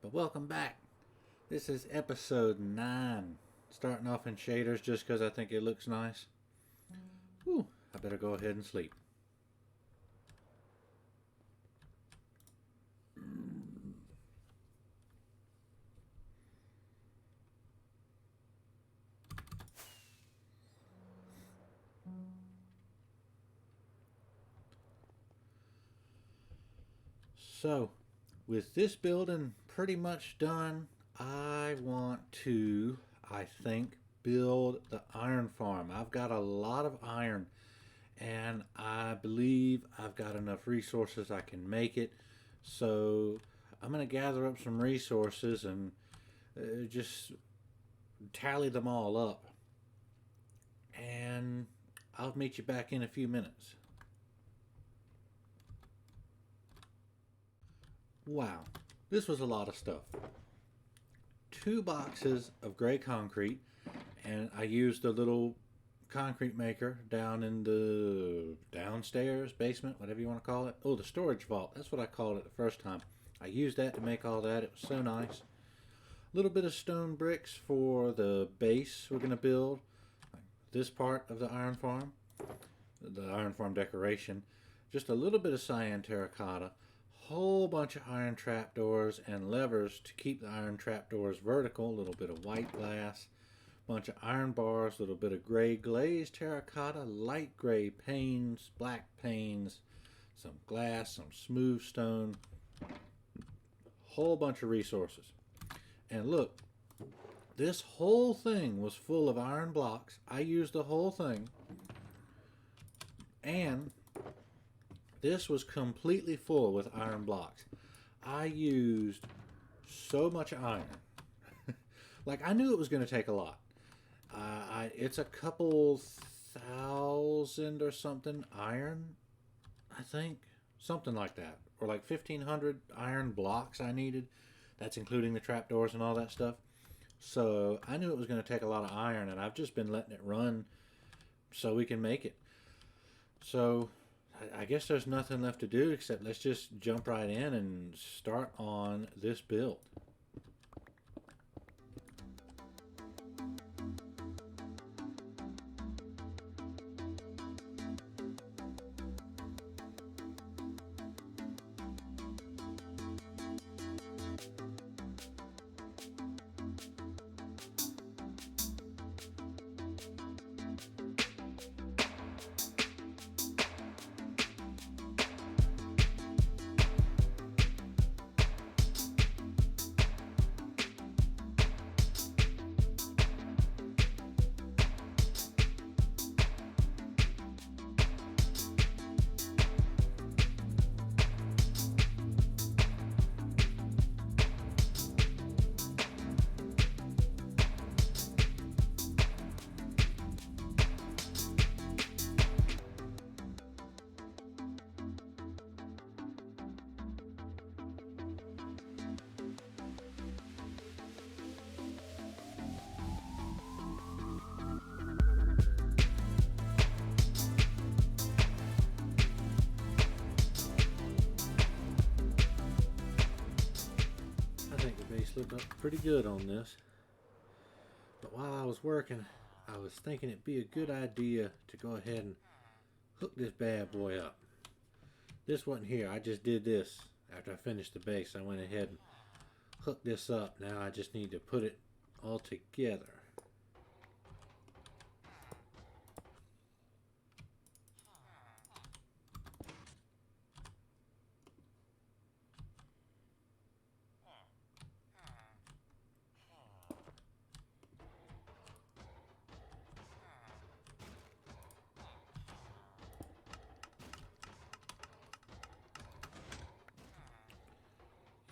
But welcome back. This is episode 9. Starting off in shaders just because I think it looks nice. Whew, I better go ahead and sleep. So, with this building pretty much done, I want to, I think, build the iron farm. I've got a lot of iron, and I believe I've got enough resources I can make it. So, I'm going to gather up some resources and just tally them all up. And I'll meet you back in a few minutes. Wow, this was a lot of stuff. 2 boxes of gray concrete, and I used a little concrete maker down in the downstairs basement, whatever you want to call it. Oh, the storage vault. That's what I called it the first time. I used that to make all that. It was so nice. A little bit of stone bricks for the base we're going to build. This part of the iron farm decoration. Just a little bit of cyan terracotta. Whole bunch of iron trapdoors and levers to keep the iron trapdoors vertical. A little bit of white glass, bunch of iron bars, a little bit of gray glazed terracotta, light gray panes, black panes, some glass, some smooth stone, whole bunch of resources. And look, this whole thing was full of iron blocks. I used the whole thing, and this was completely full with iron blocks. I used so much iron. Like, I knew it was going to take a lot. It's a couple thousand or something iron, I think. Something like that. Or like 1,500 iron blocks I needed. That's including the trapdoors and all that stuff. So I knew it was going to take a lot of iron, and I've just been letting it run so we can make it. So I guess there's nothing left to do except let's just jump right in and start on this build. I think the base looked up pretty good on this. But while I was working, I was thinking it'd be a good idea to go ahead and hook this bad boy up. This wasn't here. I just did this after I finished the base. I went ahead and hooked this up. Now I just need to put it all together.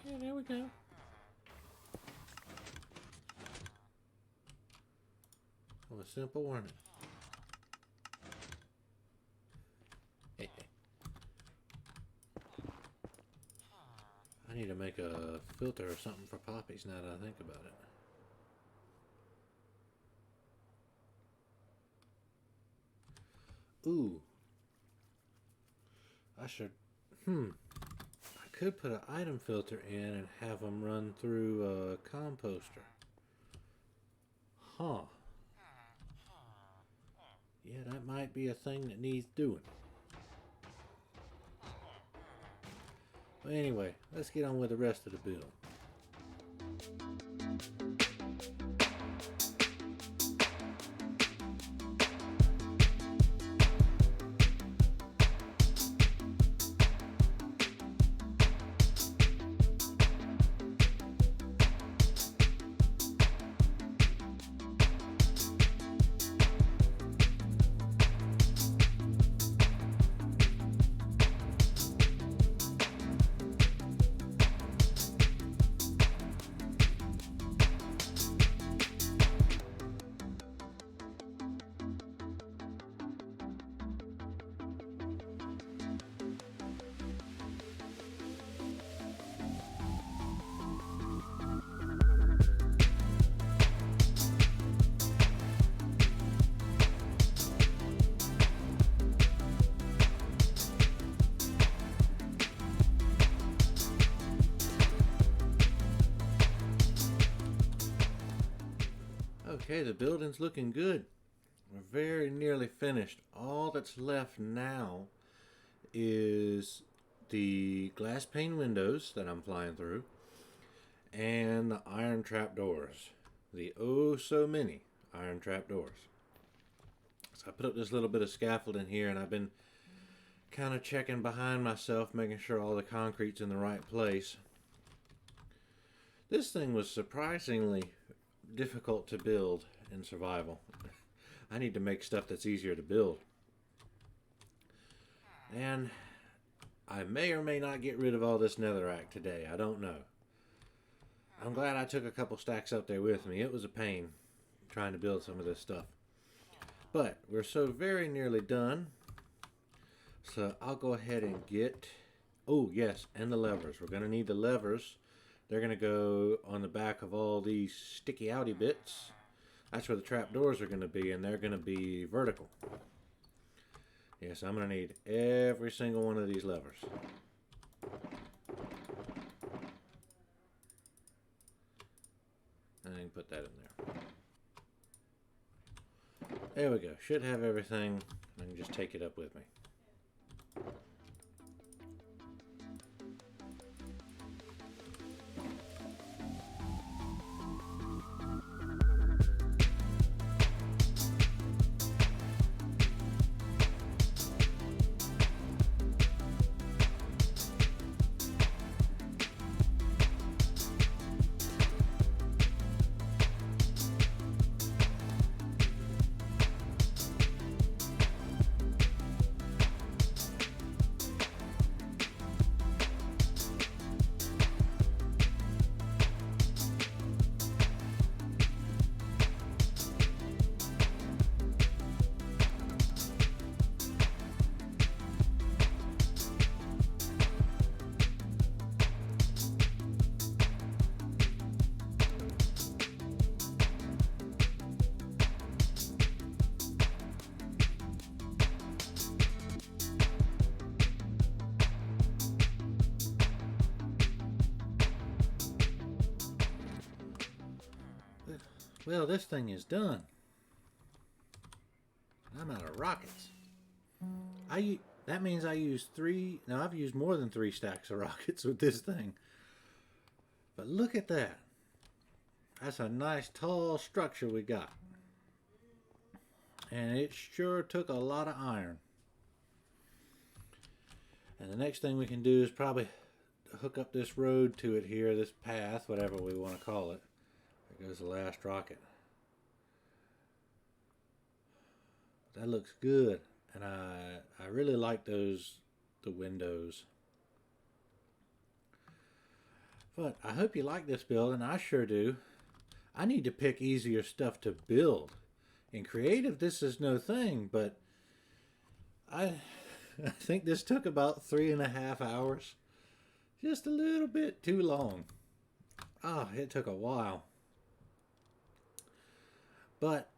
Yeah, there we go. It was simple, wasn't it? I need to make a filter or something for poppies now that I think about it. Ooh. I should... I could put an item filter in and have them run through a composter. Huh. Yeah, that might be a thing that needs doing. But anyway, let's get on with the rest of the build. Okay, the building's looking good. We're very nearly finished. All that's left now is the glass pane windows that I'm flying through and the iron trap doors. The oh so many iron trap doors. So I put up this little bit of scaffolding here, and I've been kind of checking behind myself, making sure all the concrete's in the right place. This thing was surprisingly difficult to build in survival. I need to make stuff that's easier to build. And I may or may not get rid of all this netherrack today. I don't know. I'm glad I took a couple stacks up there with me. It was a pain trying to build some of this stuff. But we're so very nearly done. So I'll go ahead and get... Oh, yes, and the levers. We're going to need the levers. They're going to go on the back of all these sticky outy bits. That's where the trap doors are going to be, and they're going to be vertical. Yes, I'm going to need every single one of these levers. And I can put that in there. There we go. Should have everything. I can just take it up with me. Well, this thing is done. I'm out of rockets. That means I used 3... Now, I've used more than 3 stacks of rockets with this thing. But look at that. That's a nice, tall structure we got. And it sure took a lot of iron. And the next thing we can do is probably hook up this road to it here, this path, whatever we want to call it. There goes the last rocket. That looks good, and I really like the windows. But I hope you like this build, and I sure do. I need to pick easier stuff to build. In creative, this is no thing, but I think this took about 3.5 hours. Just a little bit too long. Ah, it took a while. But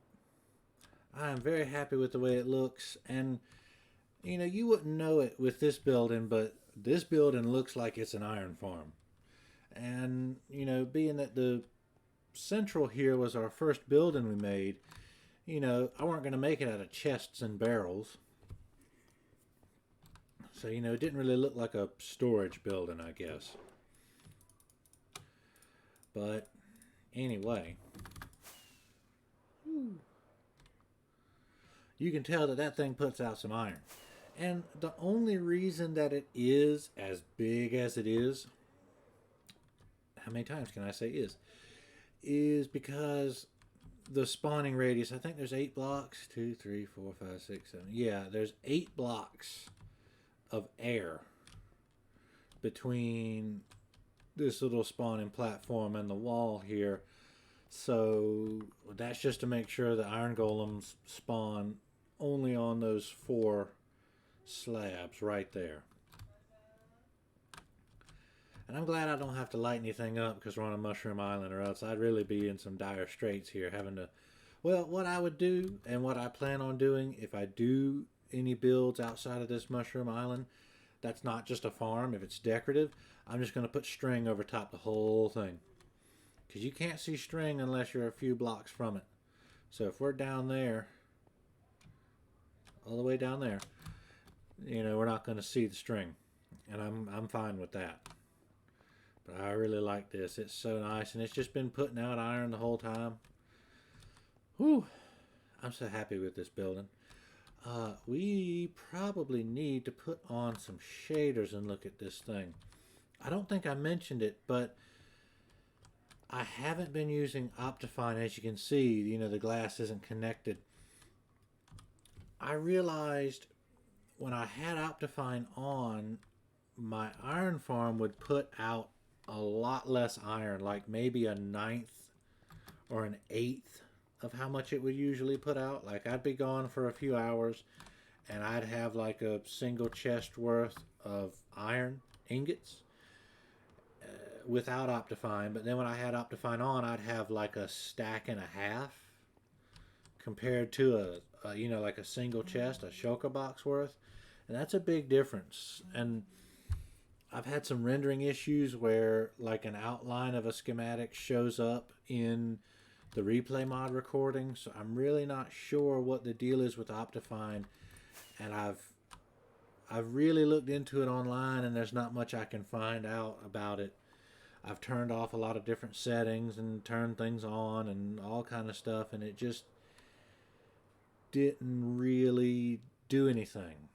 I'm very happy with the way it looks, and you know, you wouldn't know it with this building, but this building looks like it's an iron farm. And, you know, being that the central here was our first building we made, you know, I weren't going to make it out of chests and barrels. So, you know, it didn't really look like a storage building, I guess. But anyway, you can tell that that thing puts out some iron. And the only reason that it is as big as it is, how many times can I say is because the spawning radius, I think there's 8 blocks. 2, 3, 4, 5, 6, 7. Yeah, there's 8 blocks of air between this little spawning platform and the wall here. So that's just to make sure the iron golems spawn only on those 4 slabs right there. And I'm glad I don't have to light anything up because we're on a mushroom island, or else I'd really be in some dire straits here having to... Well, what I would do and what I plan on doing if I do any builds outside of this mushroom island, that's not just a farm. If it's decorative, I'm just going to put string over top the whole thing. Because you can't see string unless you're a few blocks from it. So if we're down there, all the way down there, you know, we're not going to see the string. And I'm fine with that. But I really like this. It's so nice. And it's just been putting out iron the whole time. Whew. I'm so happy with this building. We probably need to put on some shaders and look at this thing. I don't think I mentioned it, but I haven't been using Optifine. As you can see, you know, the glass isn't connected. I realized when I had Optifine on, my iron farm would put out a lot less iron, like maybe a 1/9 or an 1/8 of how much it would usually put out. Like I'd be gone for a few hours and I'd have like a single chest worth of iron ingots without Optifine. But then when I had Optifine on, I'd have like a stack and a half compared to a you know, like a single chest, a shulker box worth. And that's a big difference. And I've had some rendering issues where like an outline of a schematic shows up in the replay mod recording, so I'm really not sure what the deal is with Optifine, and I've really looked into it online and there's not much I can find out about it. I've turned off a lot of different settings and turned things on and all kind of stuff, and it just didn't really do anything.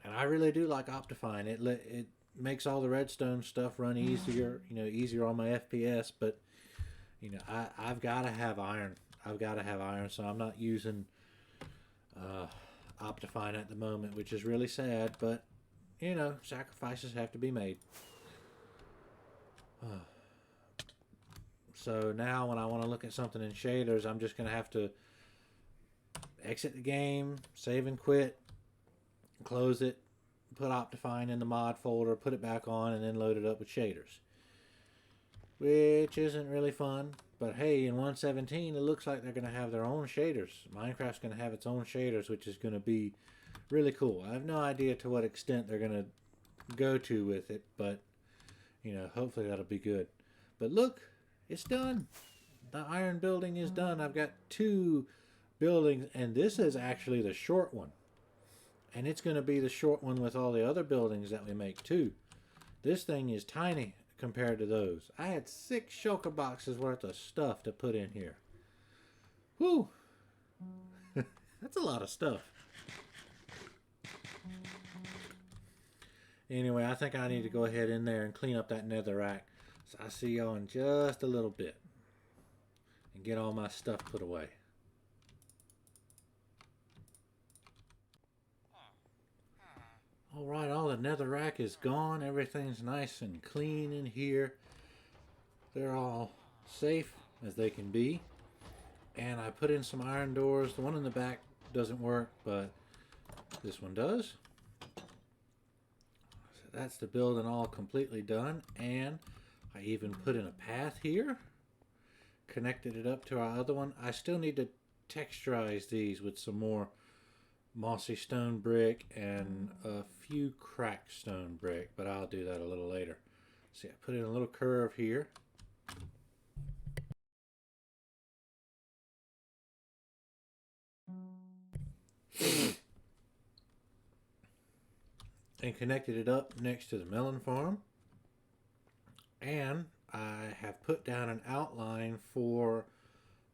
And I really do like Optifine. It makes all the redstone stuff run easier, you know, easier on my FPS. But you know, I've got to have iron. I've got to have iron, so I'm not using Optifine at the moment, which is really sad. But you know, sacrifices have to be made. So now, when I want to look at something in shaders, I'm just going to have to exit the game, save and quit, close it, put Optifine in the mod folder, put it back on, and then load it up with shaders. Which isn't really fun, but hey, in 1.17 it looks like they're going to have their own shaders. Minecraft's going to have its own shaders, which is going to be really cool. I have no idea to what extent they're going to go to with it, but you know, hopefully that'll be good. But look, it's done. The iron building is done. I've got 2 buildings, and this is actually the short one. And it's going to be the short one with all the other buildings that we make too. This thing is tiny compared to those. I had 6 shulker boxes worth of stuff to put in here. Whew. That's a lot of stuff. Anyway, I think I need to go ahead in there and clean up that netherrack. So I'll see y'all in just a little bit. And get all my stuff put away. Alright, all the netherrack is gone. Everything's nice and clean in here. They're all safe as they can be. And I put in some iron doors. The one in the back doesn't work, but this one does. So that's the building all completely done. And I even put in a path here. Connected it up to our other one. I still need to texturize these with some more mossy stone brick and a few cracked stone brick, but I'll do that a little later. See, I put in a little curve here. And connected it up next to the melon farm. And I have put down an outline for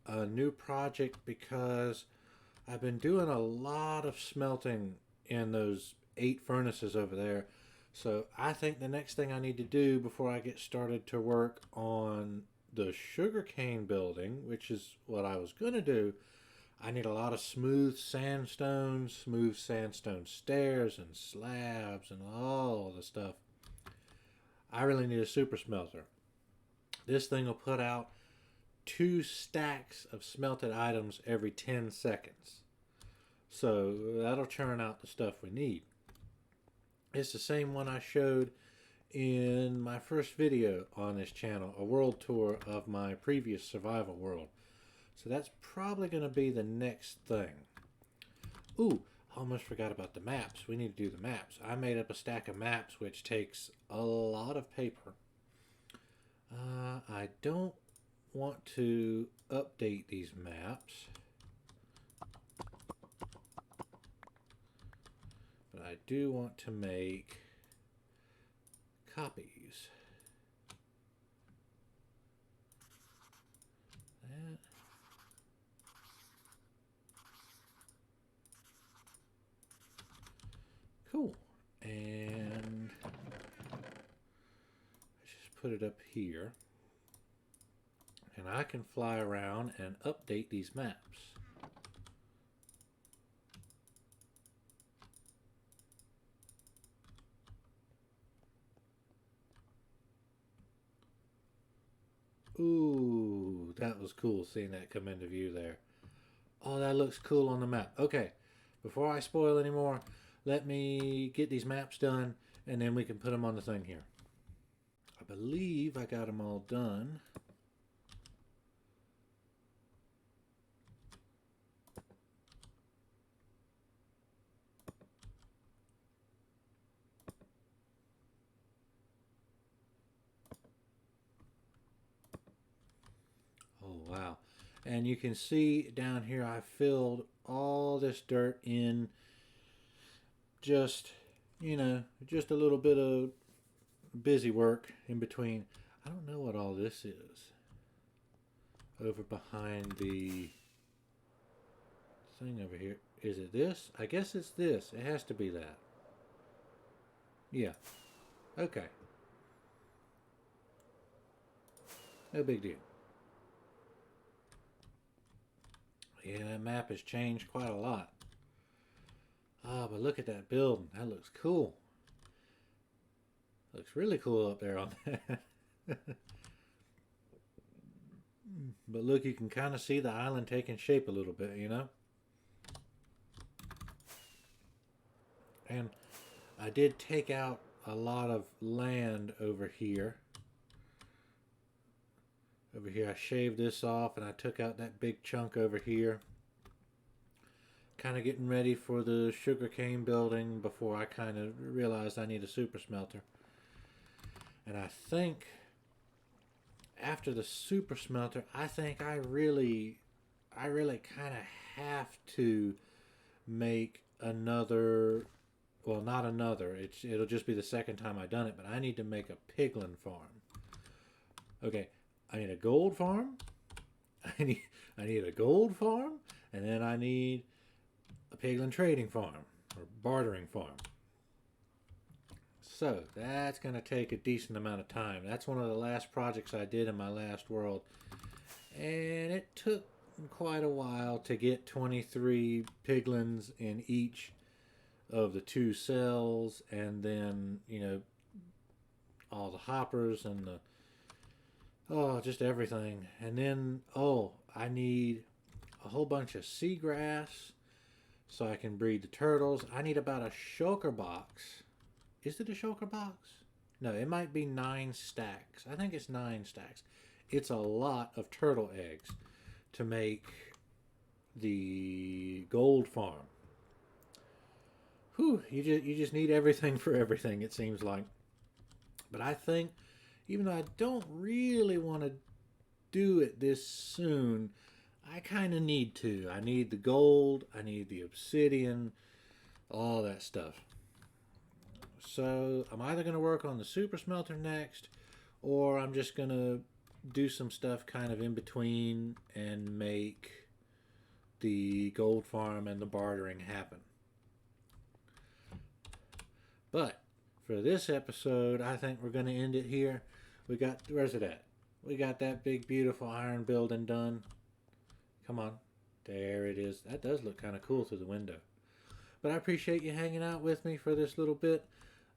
a new project because I've been doing a lot of smelting in those 8 furnaces over there. So I think the next thing I need to do before I get started to work on the sugarcane building, which is what I was going to do, I need a lot of smooth sandstone stairs and slabs and all the stuff. I really need a super smelter. This thing will put out 2 stacks of smelted items every 10 seconds. So that'll churn out the stuff we need. It's the same one I showed in my first video on this channel, a world tour of my previous survival world. So that's probably going to be the next thing. Ooh, I almost forgot about the maps. We need to do the maps. I made up a stack of maps which takes a lot of paper. I don't want to update these maps, but I do want to make copies. That. Cool. And let's just put it up here. And I can fly around and update these maps. Ooh, that was cool seeing that come into view there. Oh, that looks cool on the map. Okay, before I spoil any more, let me get these maps done and then we can put them on the thing here. I believe I got them all done. Oh, wow. And you can see down here I filled all this dirt in just, just a little bit of busy work in between. I don't know what all this is over behind the thing over here. Is it this? I guess it's this. It has to be that. Yeah. Okay. No big deal. Yeah, that map has changed quite a lot. Ah, but look at that building. That looks cool. Looks really cool up there on that. But look, you can kind of see the island taking shape a little bit, And I did take out a lot of land over here. Over here I shaved this off and I took out that big chunk over here. Kind of getting ready for the sugarcane building before I kind of realized I need a super smelter. And I think after the super smelter, I think I really kind of have to make another, well, not another, it'll just be the second time I've done it, but I need to make a piglin farm. Okay, I need a gold farm. I need a gold farm, and then I need a piglin trading farm or bartering farm. So that's going to take a decent amount of time. That's one of the last projects I did in my last world, and it took quite a while to get 23 piglins in each of the 2 cells, and then all the hoppers and just everything. And then I need a whole bunch of seagrass so I can breed the turtles. I need about a shulker box. Is it a shulker box? No, it might be 9 stacks. I think it's 9 stacks. It's a lot of turtle eggs to make the gold farm. whew, you just need everything for everything, it seems like. But I think, even though I don't really want to do it this soon, I kind of need to. I need the gold, I need the obsidian, all that stuff. So I'm either going to work on the super smelter next, or I'm just going to do some stuff kind of in between and make the gold farm and the bartering happen. But for this episode, I think we're going to end it here. Where's it at? We got that big, beautiful iron building done. Come on. There it is. That does look kind of cool through the window. But I appreciate you hanging out with me for this little bit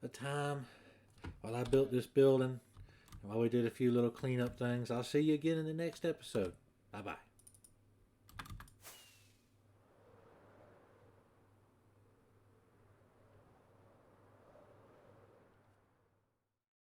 of time while I built this building, and while we did a few little cleanup things. I'll see you again in the next episode. Bye-bye.